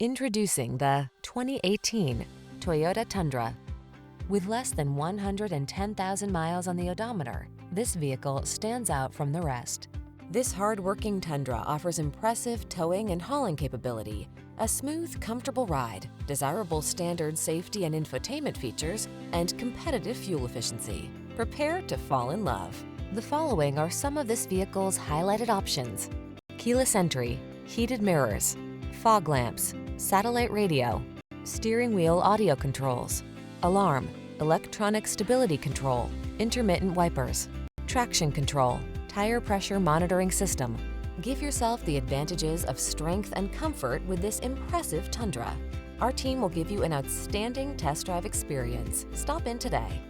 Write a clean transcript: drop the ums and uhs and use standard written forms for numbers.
Introducing the 2018 Toyota Tundra. With less than 110,000 miles on the odometer, this vehicle stands out from the rest. This hard-working Tundra offers impressive towing and hauling capability, a smooth, comfortable ride, desirable standard safety and infotainment features, and competitive fuel efficiency. Prepare to fall in love. The following are some of this vehicle's highlighted options: keyless entry, heated mirrors, fog lamps, satellite radio, steering wheel audio controls, alarm, electronic stability control, intermittent wipers, traction control, tire pressure monitoring system. Give yourself the advantages of strength and comfort with this impressive Tundra. Our team will give you an outstanding test drive experience. Stop in today.